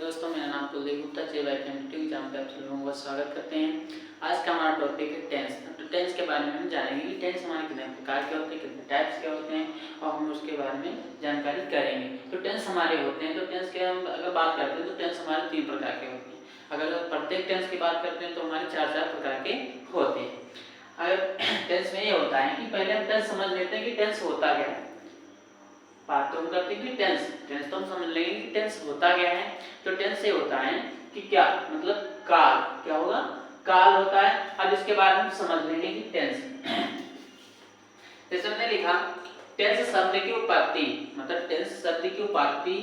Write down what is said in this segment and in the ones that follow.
दोस्तों, मेरा नाम कुलदीप गुप्ता एग्जाम पे आप सभी लोगों का स्वागत करते हैं। आज का हमारा टॉपिक है टेंस। तो टेंस के बारे में हम जानेंगे कि टेंस हमारे कितने प्रकार के होते हैं, कितने टाइप्स के होते हैं और हम उसके बारे में जानकारी करेंगे। तो टेंस हमारे होते हैं, तो टेंस के हम अगर बात करते हैं तो टेंस हमारे 3 प्रकार के होते हैं। अगर प्रत्येक टेंस की बात करते हैं तो हमारे 4 प्रकार के होते हैं। अगर टेंस में ये होता है कि पहले हम टेंस समझ लेते हैं कि टेंस होता क्या है। बात तो हम करते हैं कि टेंस तो हम समझ लेंगे कि टेंस होता क्या है। तो टेंस से होता है कि क्या मतलब काल, क्या होगा, काल होता है। अब इसके बाद हम समझ लेंगे कि टेंस जैसे हमने लिखा टेंस शब्द की उत्पत्ति, मतलब टेंस शब्द की उत्पत्ति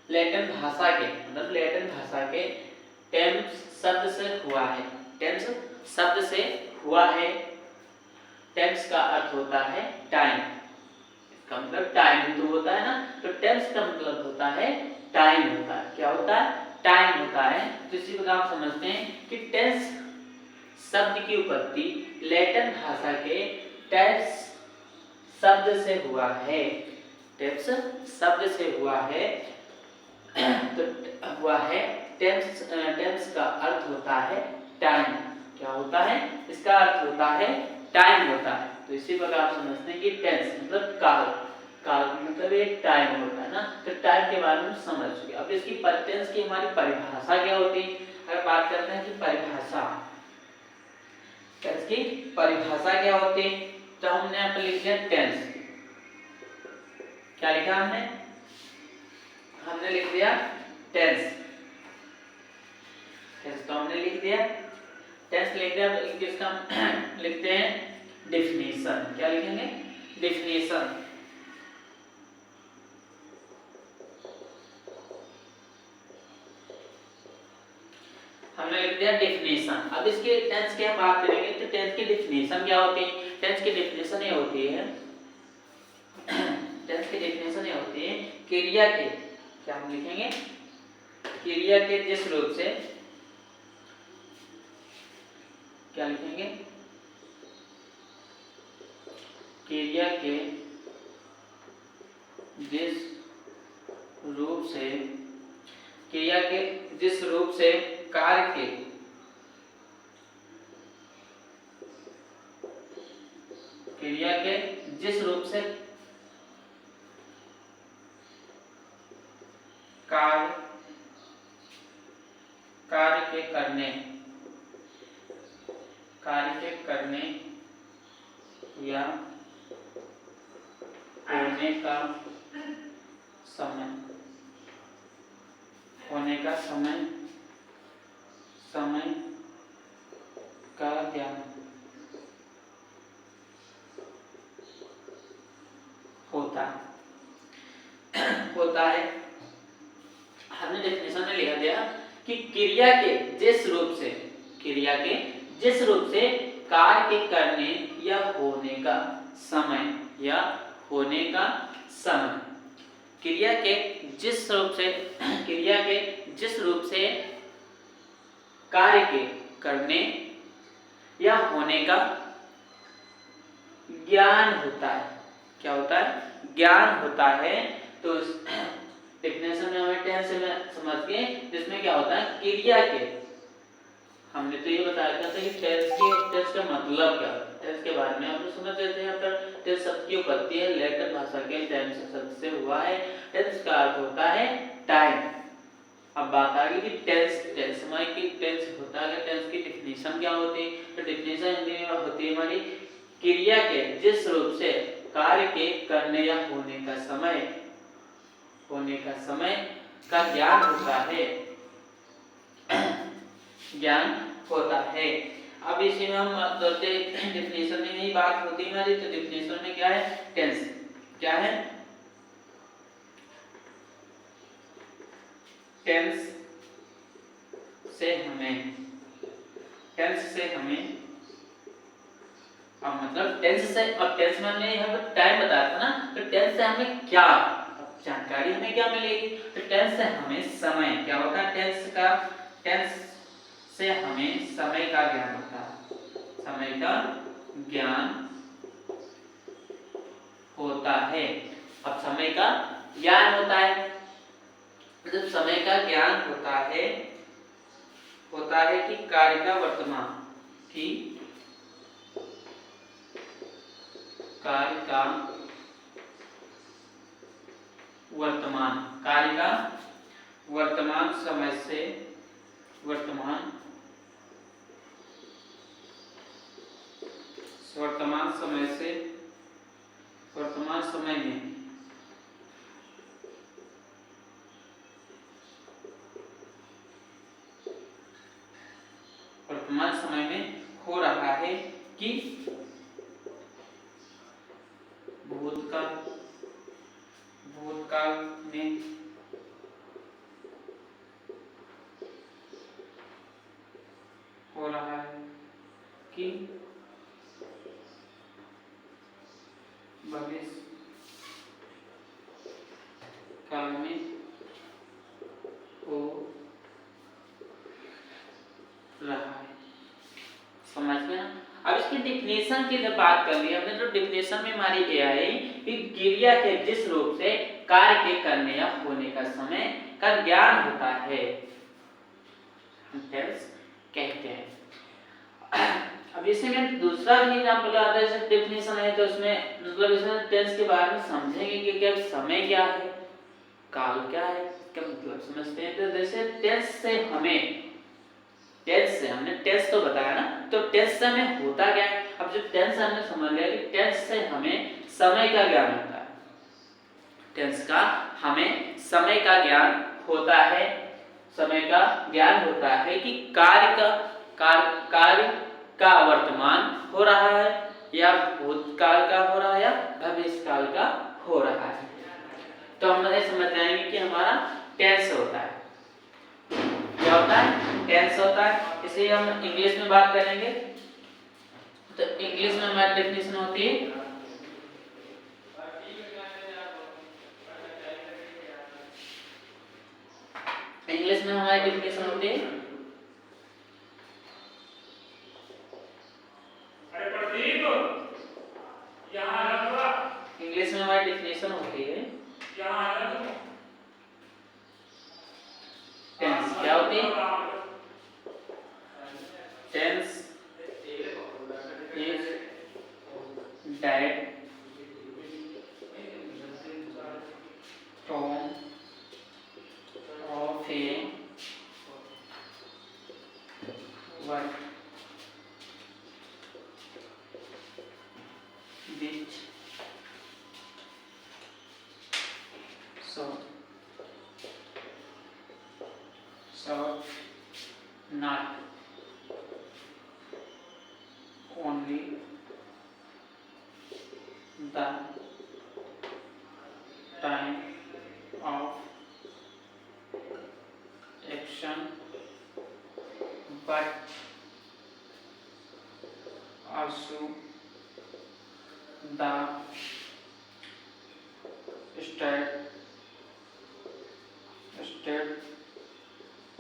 लैटिन भाषा के, मतलब लैटिन भाषा के टेम्स शब्द से हुआ है। टेम्स शब्द से हुआ है। टेम्स का अर्थ होता है टाइम, इसका मतलब टाइम तो होता है ना, तो टेम्स का मतलब होता है टाइम होता है। क्या होता है? टाइम होता है। तो इसी प्रकार आप समझते हैं कि टेंस शब्द की उत्पत्ति लैटिन भाषा के टेम्स शब्द से हुआ है। टेम्स शब्द से हुआ है। तो हुआ है टेम्स, टेम्स का अर्थ होता है टाइम। क्या होता है? इसका अर्थ होता है टाइम होता है। तो इसी प्रकार आप समझते हैं कि टेंस मतलब काल, काल मतलब एक टाइम होता है ना। तो टाइम के बारे में समझ चुके। अब इसकी टेंस की हमारी परिभाषा क्या होती है? अगर बात करते हैं कि परिभाषा, टेंस की परिभाषा क्या होती है, तो हमने यहाँ पर लिख दिया टेंस। क्या लिखा हमने? हमने लिख दिया टेंस। टेंस तो हमने लिख दिया, टेंस लिख दिया। तो इसका हम लिखते हैं डेफिनेशन। क्या लिखेंगे? डेफिनेशन। हमने लिख दिया डेफिनेशन। अब इसके टेंस की हम बात करेंगे तो टेंस की डेफिनेशन क्या होती है? टेंस की डेफिनेशन ये होती है टेंस की डेफिनेशन ये होती है क्रिया के, क्या हम लिखेंगे, क्रिया के जिस रूप से, क्या लिखेंगे, क्रिया के जिस रूप से, क्रिया के जिस रूप से कार्य के क्रिया के जिस रूप से कार्य के करने या होने का समय का ज्ञान होता है। हमने डेफिनेशन में लिखा दिया कि क्रिया के जिस रूप से कार्य के करने या होने का समय, क्रिया के जिस रूप से कार्य के करने या होने का ज्ञान होता है। क्या होता है? ज्ञान होता है। तो डेफिनेशन में हमें टेंस में समझ गए, जिसमें क्या होता है क्रिया के, हमने तो ये बताया था कि टेंस का मतलब क्या होता है। टेंस के बारे में आप समझ लेते हैं। यहाँ पर टेंस शब्द की उत्पत्ति है लैटिन भाषा के टेंस शब्द से हुआ है। टेंस का अर्थ होता है टाइम। अब बात आ गई कि टेंस हमारी की टेंस होता है, टेंस की डेफिनेशन क्या होती है? तो डेफिनेशन हिंदी में होती है हमारी क्रिया के जिस रूप से कार्य के करने या होने का समय का ज्ञान होता है। अब इसी में हम डेफिनेशन में यही बात होती है हमारी। तो डेफिनेशन में क्या है? टेंस क्या है? टेंस से हमें अब मतलब टेंस में हमने यहाँ पर टाइम बताया था ना, तो टेंस से हमें क्या जानकारी, हमें क्या मिलेगी? तो टेंस से हमें समय, क्या होता है? टेंस से हमें समय का ज्ञान होता है। समय का ज्ञान होता है। अब समय का ज्ञान होता है जब समय का ज्ञान होता है कि कार्य का वर्तमान कि कार्य का वर्तमान समय में हो रहा है कि भूतकाल में हो रहा है कि भविष्य काल में हो रहा है। समझ में? अब इसकी डिफिनेशन की जब बात कर ली हमने, तो डिफिनेशन में हमारी ये आई कि क्रिया के जिस रूप से कार्य के करने या होने का समय का ज्ञान होता है टेंस कहते हैं। अब इसे मैं दूसरा भी एग्जांपल आता है, जैसे डिफिनेशन है तो उसमें मतलब इसमें टेंस के बारे में समझेंगे कि क्या समय क्या है, काल क्या है, क्या मतलब समझते हैं। तो जैसे हमने टेंस तो बताया ना, तो टेंस से हमें होता क्या है। अब जो टेंस हमने समझ लिया कि टेंस से हमें समय का ज्ञान होता है, टेंस का हमें समय का ज्ञान होता है, समय का ज्ञान होता है कि कार्य का वर्तमान हो रहा है या भूतकाल का हो रहा है या भविष्यकाल का हो रहा है। तो हम ये समझ जाएंगे कि हमारा टेंस होता है, क्या होता है, टेंस होता है। इसे हम इंग्लिश में बात करेंगे, तो इंग्लिश में हमारी डेफिनेशन होती है इंग्लिश में हमारी डेफिनेशन होती है इंग्लिश में हमारी डेफिनेशन होती है टेंस। क्या होती है? Tense is that form of a verb which not only the time of action but also the state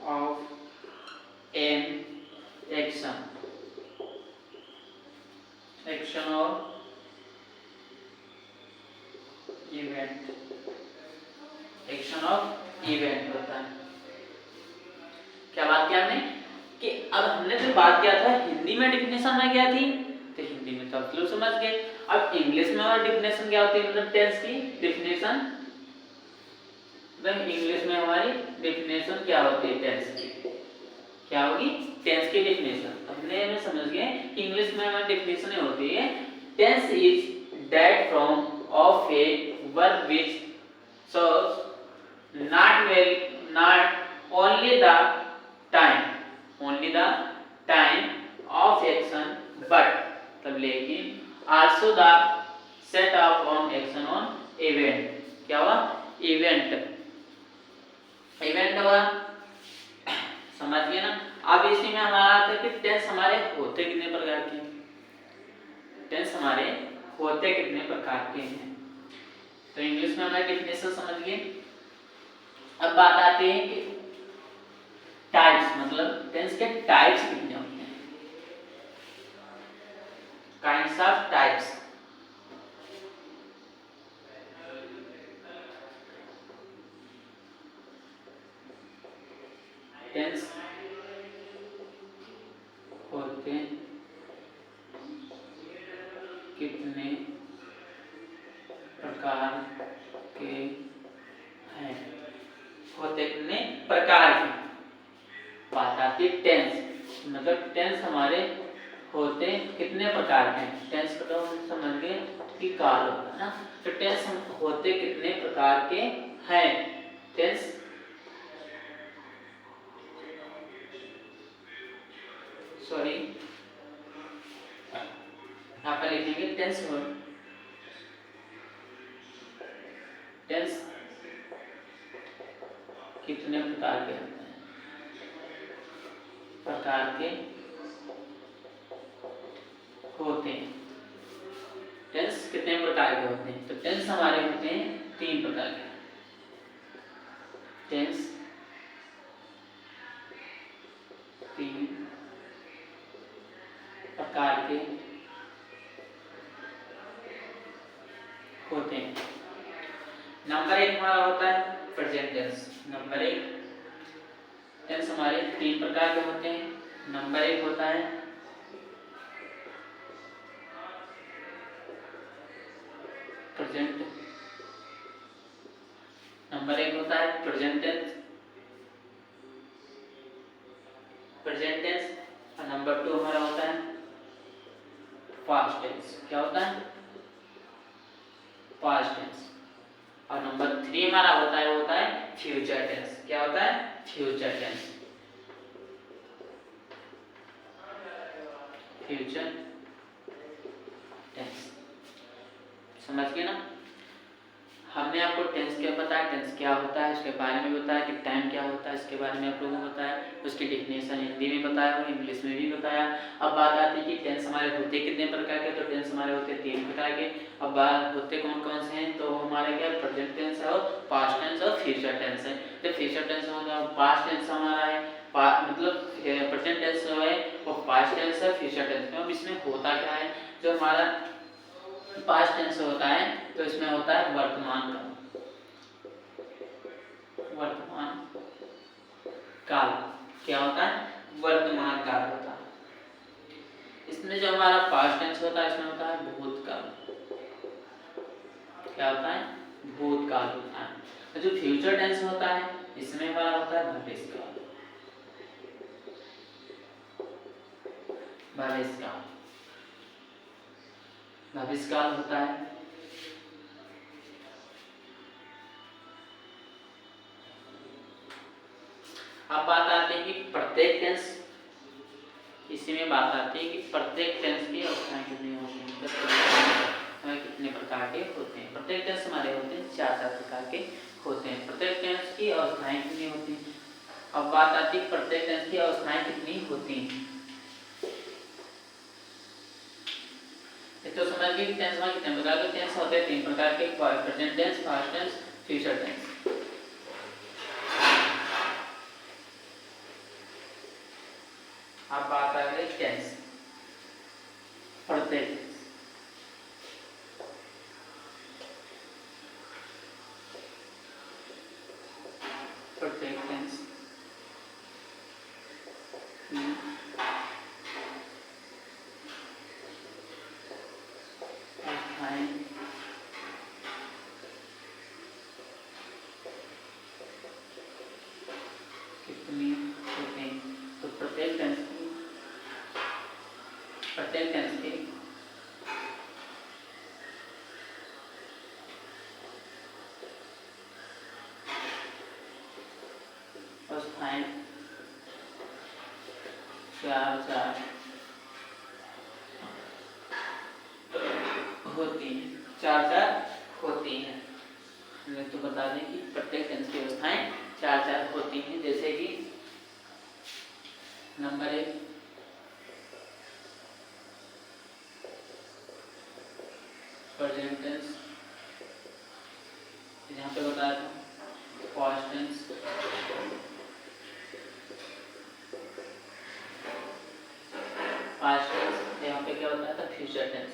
of an action or event, होता है। क्या बात किया हमने कि अब हमने जो बात किया था हिंदी में डेफिनेशन में क्या थी, तो हिंदी में तो आप लोग समझ गए। अब इंग्लिश में हमारी डेफिनेशन क्या होती है, मतलब टेंस की डेफिनेशन, इंग्लिश में हमारी डेफिनेशन क्या होती है टेंस की, क्या होगी, टेंस की डेफिनेशन। हमने में समझ गए कि इंग्लिश में हमारी डेफिनेशन होती है tense is that form of a verb which shows not only the time of action but तब लेकिन also the set of on action on event। क्या हुआ, इवेंट हुआ, समझ गए ना। अब इसी में हमारा आता है कि टेंस हमारे होते कितने प्रकार के, टेंस हमारे होते कितने प्रकार के हैं। तो इंग्लिश में हमारे डेफिनेशन समझ गए। अब बात आती है कि टाइप्स, मतलब टेंस के टाइप्स कितने होते हैं, काइंड्स ऑफ टाइप्स। टेंस होते कितने प्रकार के हैं, होते कितने प्रकार के, बात आती है टेंस, मतलब टेंस हमारे होते कितने प्रकार के हैं। टेंस को तो हम समझ गए कि काल होता है ना, तो टेंस होते कितने प्रकार के हैं। टेंस सॉरी यहाँ पर लिखेंगे टेंस कितने प्रकार के होते हैं, प्रकार के होते हैं। टेंस कितने प्रकार के होते हैं, तो टेंस हमारे होते हैं 3 प्रकार के। टेंस 3 प्रकार के होते हैं। नंबर 1 हमारा होता है प्रेजेंट टेंस। नंबर 1 टेंस हमारे 3 प्रकार के होते हैं। नंबर 1 होता है प्रेजेंट, नंबर 1 होता है प्रेजेंट टेंस, और नंबर 2 हमारा होता है पास्ट टेंस। क्या होता है? Past tense. और नंबर 3 हमारा होता है फ्यूचर टेंस। क्या होता है? Future tense. फ्यूचर टेंस समझ गए ना। हमने आपको टेंस क्या बताया, टेंस क्या होता है, उसके बारे में बताया कि टाइम क्या होता है, इसके बारे में आप लोगों को बताया, उसकी डेफिनेशन हिंदी में बताया और इंग्लिश में भी बताया। अब बात आती है कि टेंस हमारे होते कितने प्रकार के, तो टेंस हमारे होते 3 प्रकार के। अब बात होते कौन कौन से हैं, तो हमारे क्या प्रेजेंट टेंस है और पास्ट टेंस और फ्यूचर टेंस है। तो फ्यूचर टेंस होगा, पास्ट टेंस हमारा है, मतलब प्रेजेंट टेंस जो है वो पास्ट टेंस है, फ्यूचर टेंस में। अब इसमें होता क्या है, जो हमारा पास्ट टेंस होता है तो इसमें होता है वर्तमान काल। क्या होता है? वर्तमान काल होता है। इसमें जो हमारा पास्ट टेंस होता है इसमें होता है भूतकाल। क्या होता है? भूतकाल होता है। तो जो फ्यूचर टेंस होता है इसमें हमारा होता है भविष्यकाल। भविष्यकाल होता है। अब बात आती है कि प्रत्येक टेंस, इसी में बात आती है कि प्रत्येक टेंस की अवस्थाएं कितनी होती हैं, कितने प्रकार के होते हैं। प्रत्येक टेंस हमारे होते हैं 4 प्रकार के होते हैं। प्रत्येक टेंस की अवस्थाएं कितनी होती हैं। अब बात आती है प्रत्येक टेंस की अवस्थाएं कितनी होती हैं। तो समझ गए कि टेंस में कितने प्रकार के टेंस होते हैं। 3 प्रकार के, present tense, past tense, future tense. अब बात आ गई टेंस, प्रत्येक टेंस कितनी होते हैं। तो प्रत्येक टेंस की अवस्थाएं 4 होती हैं। 4 होती हैं। मैं तो बता दें कि प्रत्येक टेंस की अवस्थाएं 4 होती हैं। जैसे कि नंबर 1 प्रेजेंट टेंस, यहाँ पे बताया था पास्ट टेंस, यहाँ पे क्या होता था फ्यूचर टेंस।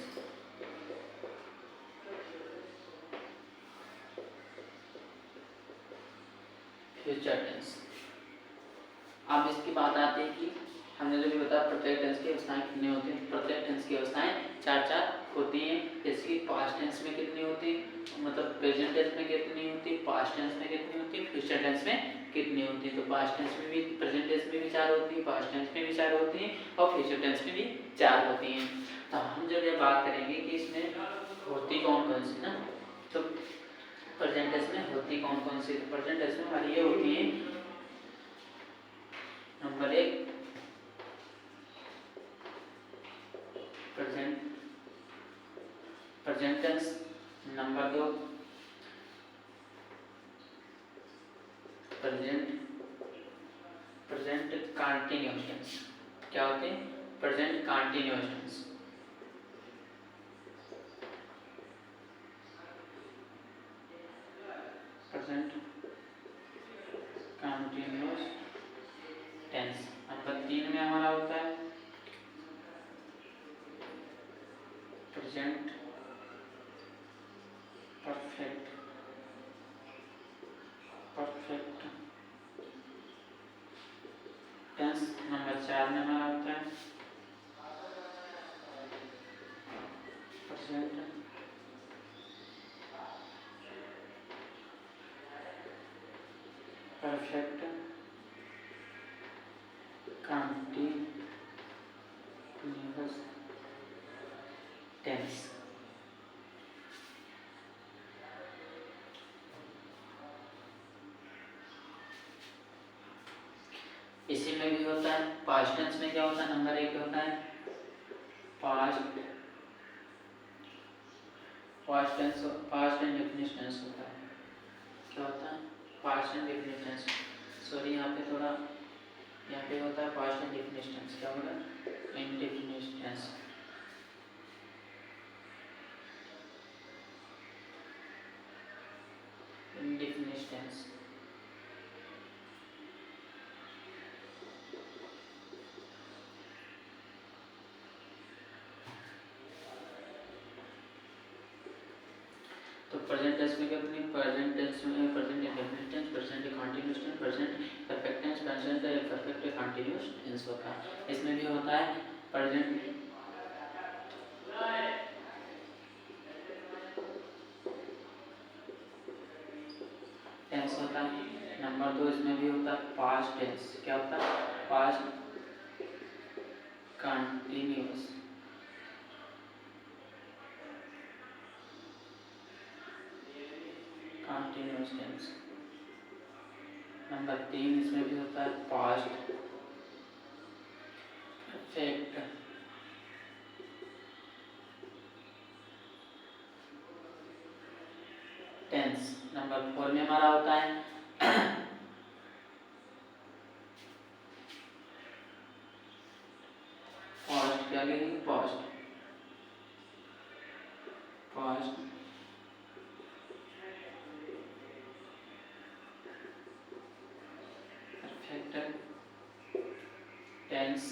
अब इसकी बात आती है कि हमने जो भी बताया प्रत्येक टेंस की अवस्थाएं कितनी होती हैं। प्रत्येक टेंस की अवस्थाएं चार चार होती हैं। जैसे कि पास्ट टेंस में कितनी होती है, मतलब प्रेजेंट टेंस में कितनी होती है, पास्ट टेंस में कितनी होती है, फ्यूचर टेंस में कितनी होती है। तो पास्ट टेंस में भी, प्रेजेंट टेंस में भी चार होती है, पास्ट टेंस में भी चार होती हैं और फ्यूचर टेंस में भी चार होती हैं। तो हम जब ये बात करेंगे कि इसमें होती कौन कौन सी ना, तो प्रेजेंट टेंस में होती कौन कौन सी। प्रेजेंट टेंस में हमारी ये होती है number 1 present tense, number 2 present continuous tense. क्या होते हैं? Present continuous tense. Present continuous tense. नंबर 3 में हमारा होता है प्रेजेंट परफेक्ट टेंस। नंबर 4 में हमारा होता है प्रेजेंट परफेक्ट कंटीन्यूअस टेंस। इसी में भी होता है पास्ट टेंस में क्या होता है, नंबर 1 होता है past tense, past and definite tense होता है। क्या होता है? Past and definite tense. Sorry यहाँ पे थोड़ा, यहाँ पे होता है पास्ट एंड डेफिनिट टेंस। क्या होगा? Indefinite tense. Indefinite tense. तो प्रेजेंट टेंस में क्या होती है? प्रेजेंट टेंस में present indefinite tense, present continuous tense, present perfect tense, present perfect continuous tense होता है। इसमें भी होता है प्रेजेंट टेंस होता है। नंबर 2 इसमें भी होता है पास्ट टेंस। क्या होता है? Past continuous tense. नंबर 3 इसमें भी होता है पास्ट परफेक्ट टेंस। नंबर 4 में हमारा होता है पास्ट। क्या लिखेंगे? Past perfect tense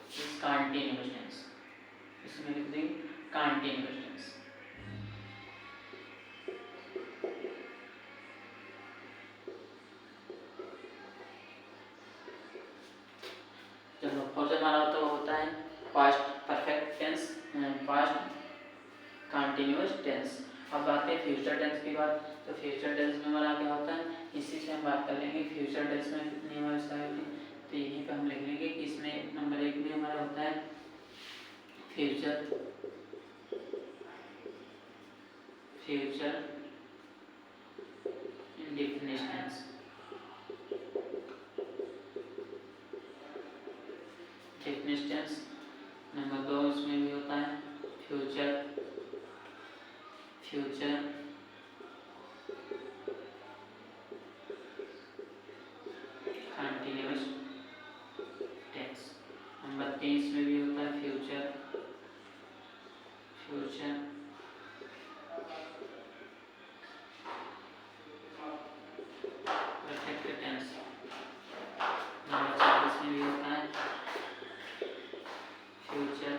is continuous tense. इसमें लिख देंगे कंटीन्यूअस टेंस। चलो, और जो हमारा होता है past perfect tense, past continuous tense. अब बात है फ्यूचर टेंस की बात। तो फ्यूचर टेंस में हमारा क्या होता है, इसी से हम बात कर लेंगे। फ्यूचर टेंस में कितनी अवस्थाएं होती हैं, तो यहीं पे हम लिख लेंगे कि इसमें नंबर 1 में हमारा होता है future indefinite tense. Definite tense. Number 2 इसमें भी होता है फ्यूचर कंटीन्यूअस टेंस। नंबर 3 इसमें भी होता है फ्यूचर परफेक्ट टेंस। नंबर 4 इसमें भी होता है फ्यूचर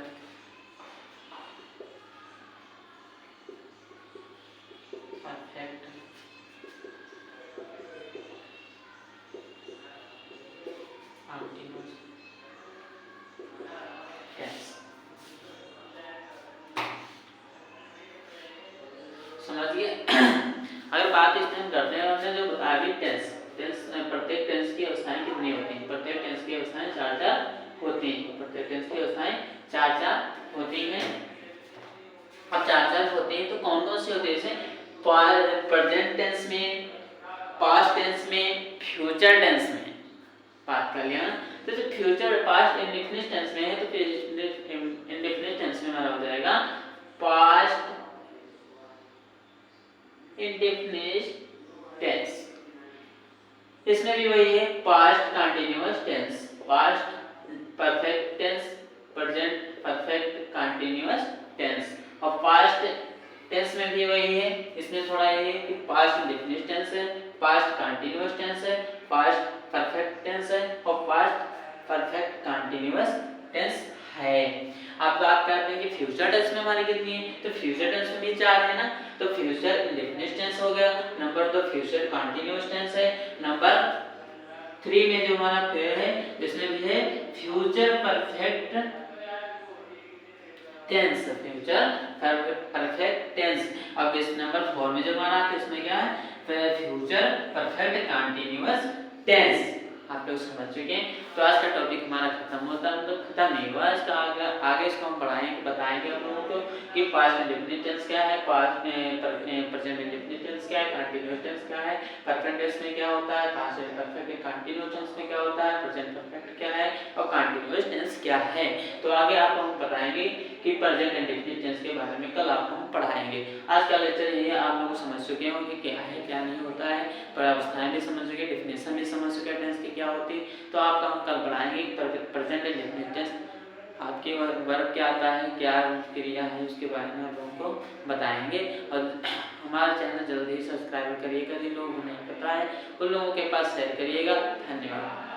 समझिए। अगर बात इस टाइम करते हैं जो आगे टेंस प्रत्येक टेंस की अवस्थाएं कितनी होती हैं? प्रत्येक टेंस की अवस्थाएं 4 होती हैं। प्रत्येक टेंस की अवस्थाएं 4 होती हैं। अब 4 होती हैं तो कौन कौन सी होती है? जैसे प्रेजेंट टेंस में, पास्ट टेंस में, फ्यूचर टेंस में बात कर लिया। तो जो फ्यूचर पास्ट इंडेफिनिट टेंस में है तो फिर इंडेफिनिट टेंस में हमारा हो जाएगा पास्ट इंडेफिनिट टेंस। इसमें भी वही है, past continuous tense, past perfect tense, present perfect continuous tense. और पास्ट टेंस में भी वही है, इसमें थोड़ा ये है कि पास्ट इंडेफिनिट टेंस है, पास्ट कंटीन्यूअस टेंस है, पास्ट परफेक्ट टेंस है और पास्ट परफेक्ट कंटीन्यूअस टेंस है। अब बात करते हैं कि फ्यूचर टेंस में हमारी कितनी है? तो फ्यूचर टेंस में भी 4 है ना। तो फ्यूचर इंडेफिनिट टेंस हो गया, नंबर 2 फ्यूचर कंटीन्यूअस टेंस है, नंबर 3 में जो हमारा पेयर है जिसमें भी है future perfect tense, future perfect tense. अब इस नंबर 4 में जो हमारा है इसमें क्या है? Future perfect continuous tense. आप लोग समझ चुके हैं। तो आज का टॉपिक हमारा खत्म होता है, मतलब खत्म नहीं हुआ, इसका आगे इसको हम पढ़ाएंगे, बताएंगे हम लोगों को कि पास्ट इंडेफिनिट टेंस क्या है, पास्ट प्रेजेंट इंडेफिनिट टेंस क्या है, कंटीन्यूअस टेंस क्या है, परफेक्ट टेंस में क्या होता है, पास्ट परफेक्ट कंटीन्यूअस टेंस में क्या होता है, प्रेजेंट परफेक्ट क्या है और कंटीन्यूअस टेंस क्या है। तो आगे आपको हम बताएंगे कि प्रेजेंट इंडेफिनिट टेंस के बारे में कल आपको हम पढ़ाएंगे। आज का लेक्चर ये आप लोग समझ चुके होंगे क्या है क्या नहीं होता है, अवस्थाएं भी समझ चुके, डेफिनेशन भी समझ चुके टेंस की क्या होती। तो आपका हम कल पढ़ाएंगे प्रेजेंट इंडेफिनिट टेंस आपके वर्ब क्या आता है, क्या क्रिया है, उसके बारे में हम लोगों को बताएंगे। और हमारा चैनल जल्दी ही सब्सक्राइब करिएगा, जिन लोगों को नहीं पता है उन लोगों के पास शेयर करिएगा। धन्यवाद।